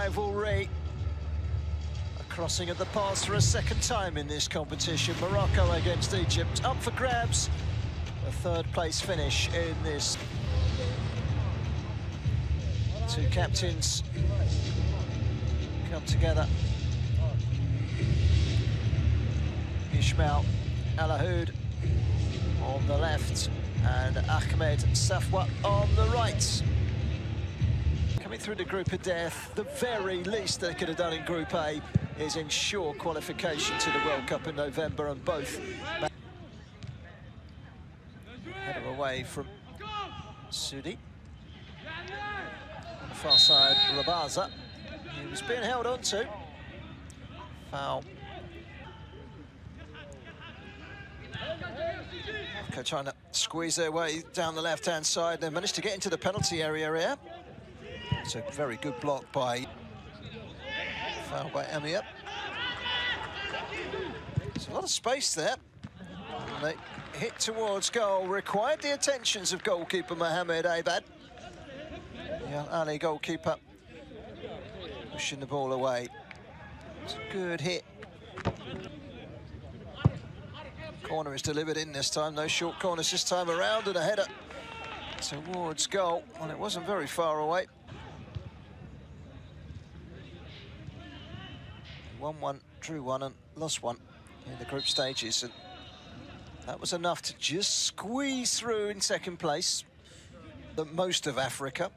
rivalry. A crossing of the paths for a second time in this competition. Morocco against Egypt, up for grabs. A third-place finish in this. Two captains come together. Ismail El-Ahoud on the left and Ahmed Safwa on the right. Coming through the group of death, the very least they could have done in Group A is ensure qualification to the World Cup in November, and both header away from Sudi. On the far side, Rabaza. He was being held on to. Foul. Morocco trying to squeeze their way down the left-hand side. They managed to get into the penalty area here. It's a very good block by... Foul by Amir. There's a lot of space there. And they hit towards goal. Required the attentions of goalkeeper Mohamed Abad. Yeah, Ali, goalkeeper, pushing the ball away. It's a good hit. Corner is delivered in this time. No short corners this time around, and a header towards goal. Well, it wasn't very far away. 1-1, drew one and lost one in the group stages, and that was enough to just squeeze through in second place. The most of Africa.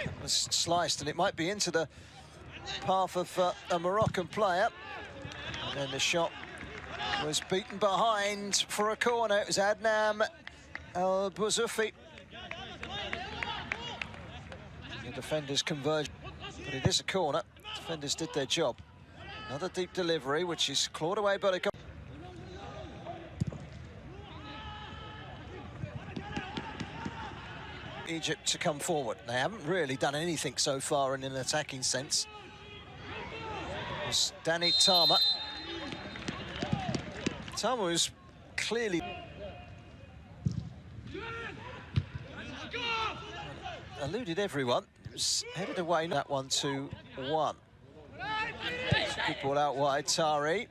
It was sliced, and it might be into the path of a Moroccan player. And then the shot was beaten behind for a corner. It was Adnan El-Bouzoufi. The defenders converged, but it is a corner. Defenders did their job. Another deep delivery, which is clawed away by the goal. Egypt to come forward. They haven't really done anything so far in an attacking sense. It's Danny Tama. Tama was clearly eluded everyone. It was headed away. That 1-2-1. Good ball out wide. Tari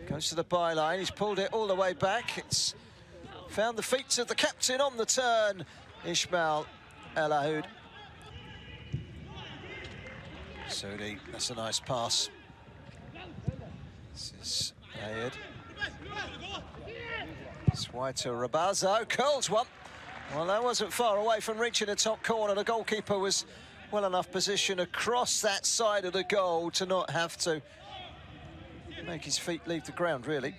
goes to the byline. He's pulled it all the way back. It's found the feet of the captain on the turn. Ismail El-Ahoud. Sudi, that's a nice pass. This is Ayed. It's wide to Rabaza, curls one. Well, that wasn't far away from reaching the top corner. The goalkeeper was well enough positioned across that side of the goal to not have to make his feet leave the ground, really.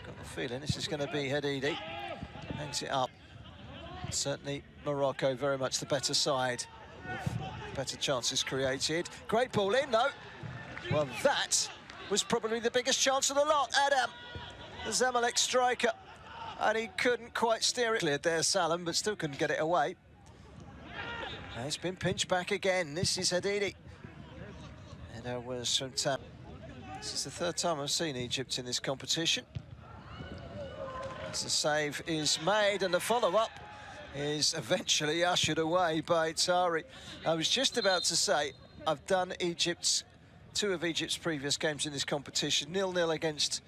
Got the feeling this is going to be Hadidi. Hangs it up. Certainly Morocco very much the better side, with better chances created. Great ball in, though. Well, that was probably the biggest chance of the lot. Adam, the Zamalek striker, and he couldn't quite steer it. Cleared there, Salam, but still couldn't get it away. And it's been pinched back again. This is Hadidi. And there was from Tam. This is the third time I've seen Egypt in this competition. As the save is made, and the follow-up is eventually ushered away by Tari. I was just about to say, I've done two of Egypt's previous games in this competition. 0-0 against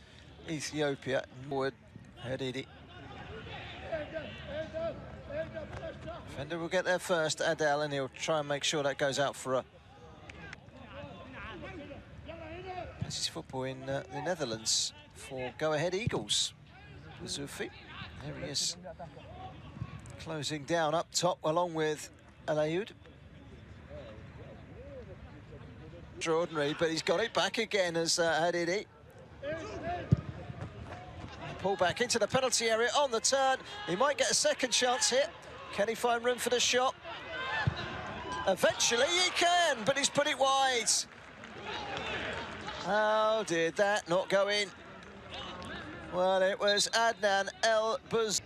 Ethiopia. Forward, Hadidi. Defender will get there first, Adel, and he'll try and make sure that goes out for a... This is football in the Netherlands for Go Ahead Eagles. Zufi, there he is. Closing down up top along with El-Ahoud. Extraordinary, but he's got it back again as Hadidi. Pull back into the penalty area on the turn. He might get a second chance here. Can he find room for the shot? Eventually he can, but he's put it wide. How did that not go in? Well, it was Adnan El-Bouzoufi.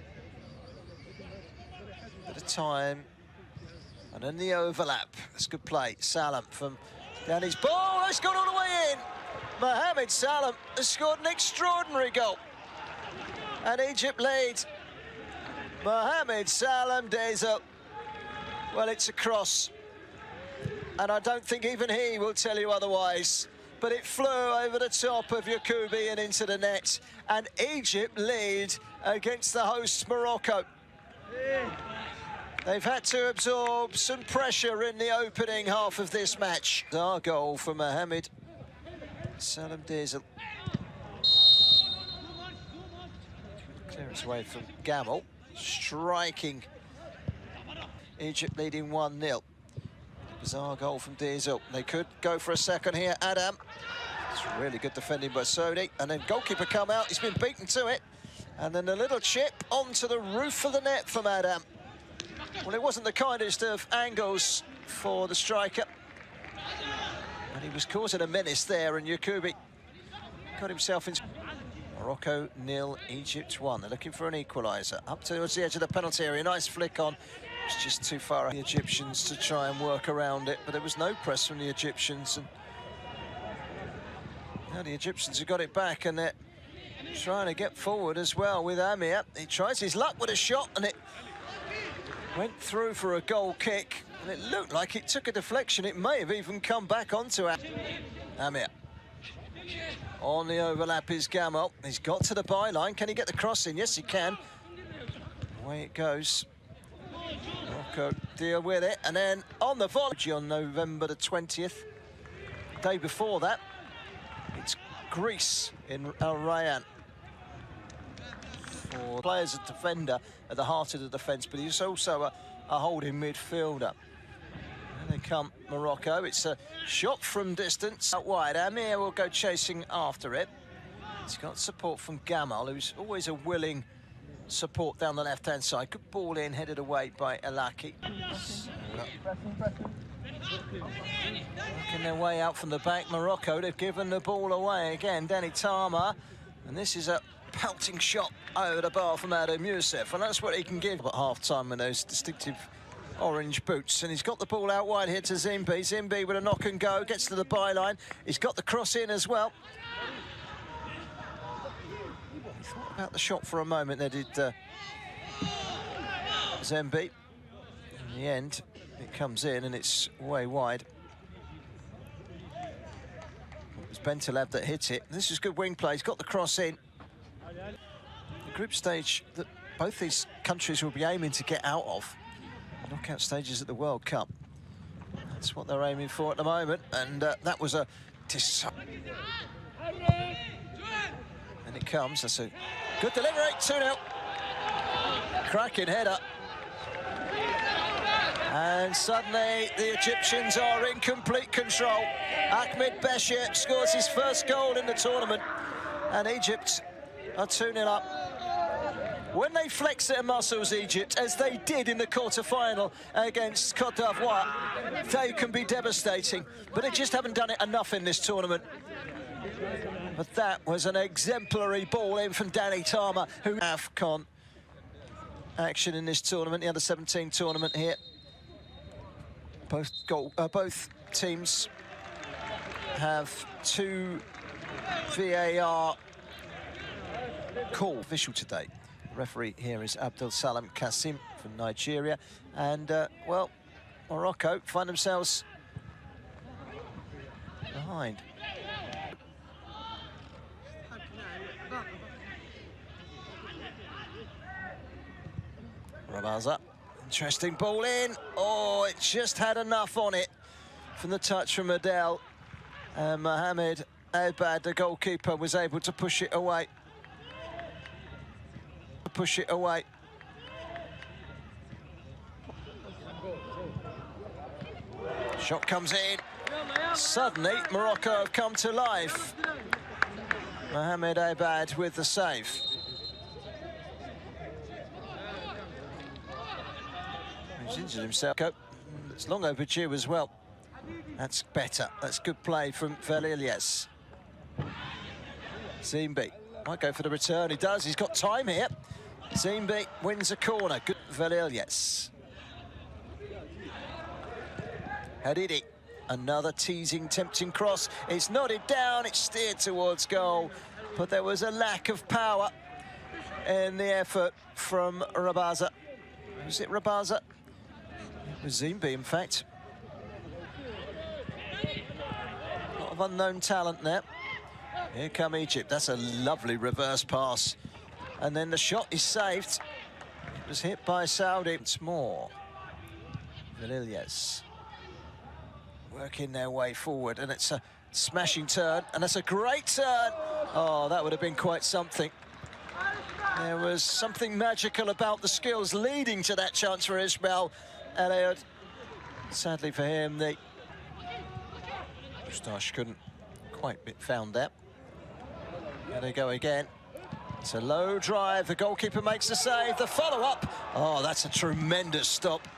At a time, and then the overlap. That's good play. Salam from Danny's ball. It's gone all the way in. Mohamed Salam has scored an extraordinary goal. And Egypt lead. Mohamed Salam Dezo. Well, it's a cross. And I don't think even he will tell you otherwise. But it flew over the top of Yakubi and into the net. And Egypt lead against the hosts Morocco. They've had to absorb some pressure in the opening half of this match. Our goal for Mohamed Salam Dezo. Clearance away from Gamal. Striking. Egypt leading 1-0. Bizarre goal from Dezo. They could go for a second here. Adam. It's really good defending by Sodi. And then goalkeeper come out. He's been beaten to it. And then a little chip onto the roof of the net from Adam. Well, it wasn't the kindest of angles for the striker. And he was causing a menace there, and Yakubi got himself in. Morocco 0, Egypt 1. They're looking for an equaliser. Up towards the edge of the penalty area. Nice flick on. It's just too far. The Egyptians to try and work around it, but there was no press from the Egyptians. And now the Egyptians have got it back, and they're trying to get forward as well with Amir. He tries his luck with a shot, and it went through for a goal kick, and it looked like it took a deflection. It may have even come back onto Amir. On the overlap is Gamal. He's got to the byline. Can he get the cross in? Yes, he can. Away it goes. Morocco deal with it, and then on the volley on November the 20th. The day before that, it's Greece in Al Rayyan. For players and defender at the heart of the defence, but he's also a holding midfielder. Here they come, Morocco. It's a shot from distance out wide. Amir will go chasing after it. He's got support from Gamal, who's always a willing support down the left-hand side. Good ball in, headed away by Elaki. Working their way out from the back, Morocco. They've given the ball away again. Danny Tama, and this is a pelting shot over the bar from Adam Youssef, and that's what he can give at half-time with those distinctive orange boots. And he's got the ball out wide here to Zimbi. Zimbi with a knock and go, gets to the byline. He's got the cross in as well. He thought about the shot for a moment there, did Zimbi. In the end, it comes in and it's way wide. It was Bentaleb that hit it. This is good wing play. He's got the cross in. The group stage that both these countries will be aiming to get out of. Knockout stages at the World Cup. That's what they're aiming for at the moment, and that was a... And it comes, that's a good delivery, 2-0. Cracking header. And suddenly the Egyptians are in complete control. Ahmed Beshir scores his first goal in the tournament, and Egypt are 2-0 up. When they flex their muscles, Egypt, as they did in the quarter-final against Côte d'Ivoire, they can be devastating. But they just haven't done it enough in this tournament. But that was an exemplary ball in from Danny Tama, who AFCON action in this tournament, the Under-17 tournament here. Both teams have 2 VAR call official today. The referee here is Abdul Salam Kasim from Nigeria, and well, Morocco find themselves behind. Rabaza, interesting ball in. Oh, it just had enough on it from the touch from Adel. And Mohamed Abad, the goalkeeper, was able to push it away. Shot comes in. Suddenly, Morocco have come to life. Mohamed Abad with the save. He's injured himself. It's long overdue as well. That's better. That's good play from Velilias. Zimbi might go for the return. He does. He's got time here. Zimbi wins a corner. Good Velilias. Hadidi Another teasing, tempting cross. It's nodded down, it's steered towards goal, but there was a lack of power in the effort from Rabaza. Was it Rabaza? It was Zimbi, in fact. A lot of unknown talent there. Here come Egypt. That's a lovely reverse pass. And then the shot is saved. It was hit by Saudi. It's more. Villiers working their way forward, and it's a smashing turn, and that's a great turn. Oh, that would have been quite something. There was something magical about the skills leading to that chance for Ismail Eliud. Sadly for him, the moustache couldn't quite be found that. There they go again. It's a low drive. The goalkeeper makes the save. The follow-up. Oh, that's a tremendous stop.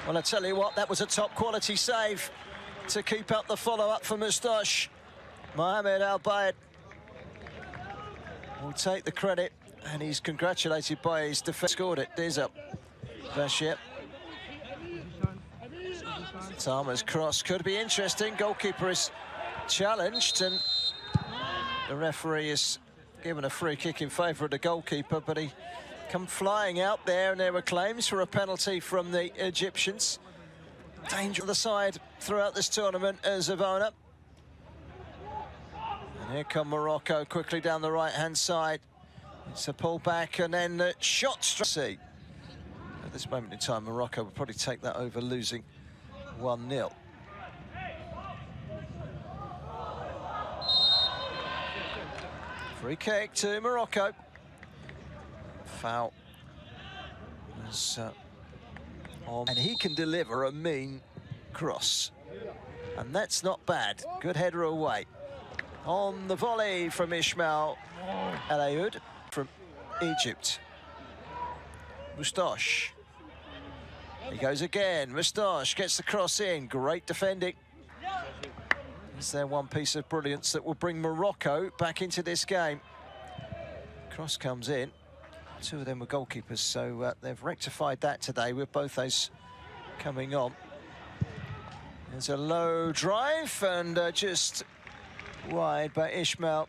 Well, I tell you what, that was a top-quality save to keep up the follow-up for Moustache. Mohamed Al-Bayed will take the credit, and he's congratulated by his defence. Scored it. There's up. Bashir. Tama's cross could be interesting. Goalkeeper is challenged, and the referee is given a free kick in favour of the goalkeeper, but he come flying out there, and there were claims for a penalty from the Egyptians. Danger on the side throughout this tournament as Zavona. And here come Morocco quickly down the right-hand side. It's a pull back, and then the shot straight. At this moment in time, Morocco would probably take that over losing 1-0. Free kick to Morocco. Foul was on, and he can deliver a mean cross, and that's not bad. Good header away. On the volley from Ismail Eliud from Egypt. Moustache. He goes again. Moustache gets the cross in. Great defending. Is there one piece of brilliance that will bring Morocco back into this game? Cross comes in. Two of them were goalkeepers, so they've rectified that today with both those coming on. There's a low drive, and just wide by Ismail.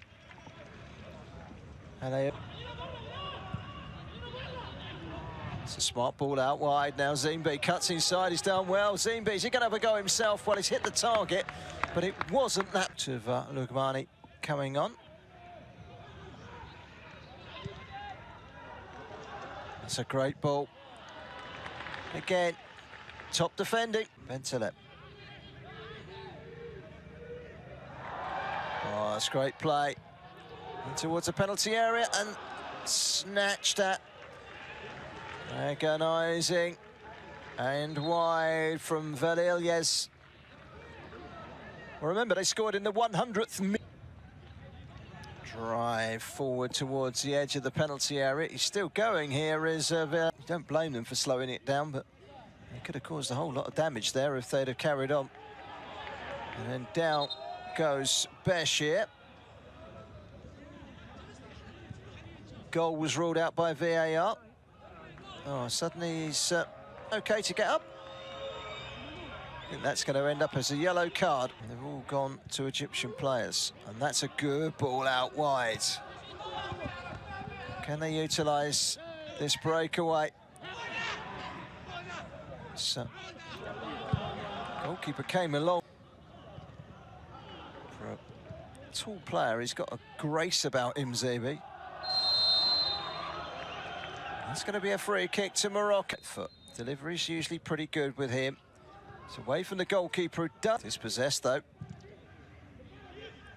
And it's a smart ball out wide now. Zimbi cuts inside, he's done well. Zimbi, is he going to have a go himself? Well, he's hit the target, but it wasn't that of Lugmani coming on. That's a great ball. Again, top defending. Bentelet. Oh, that's great play. In towards the penalty area and snatched at. Agonising. And wide from Villiers. Well, remember, they scored in the 100th minute. Drive forward towards the edge of the penalty area. He's still going here. You don't blame them for slowing it down, but they could have caused a whole lot of damage there if they'd have carried on. And then down goes Bashir. Goal was ruled out by VAR. Oh, suddenly he's okay to get up. I think that's going to end up as a yellow card. They've all gone to Egyptian players, and that's a good ball out wide. Can they utilise this breakaway? So, goalkeeper came along. For a tall player, he's got a grace about him, Zebi. That's going to be a free kick to Morocco. Foot delivery's usually pretty good with him. It's away from the goalkeeper who does. Dispossessed though.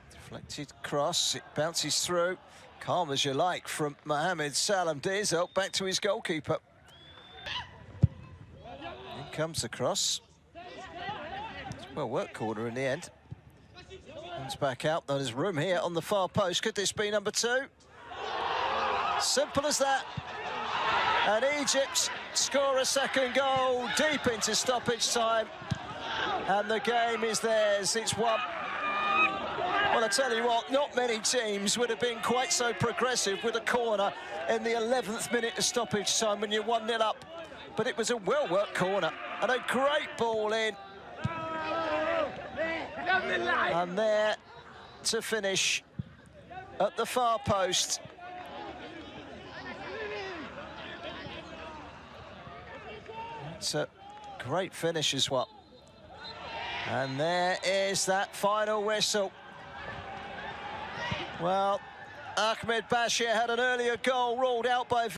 Deflected cross, it bounces through. Calm as you like from Mohamed Salam Dizelt back to his goalkeeper. In comes the cross. It's a well-worked corner in the end. Comes back out. There's room here on the far post. Could this be number 2? Simple as that. And Egypt score a second goal deep into stoppage time. And the game is theirs. It's won. Well, I tell you what, not many teams would have been quite so progressive with a corner in the 11th minute of stoppage time when you're 1-0 up. But it was a well-worked corner and a great ball in. And there to finish at the far post. It's a great finish as well. And there is that final whistle. Well, Ahmed Bashir had an earlier goal ruled out by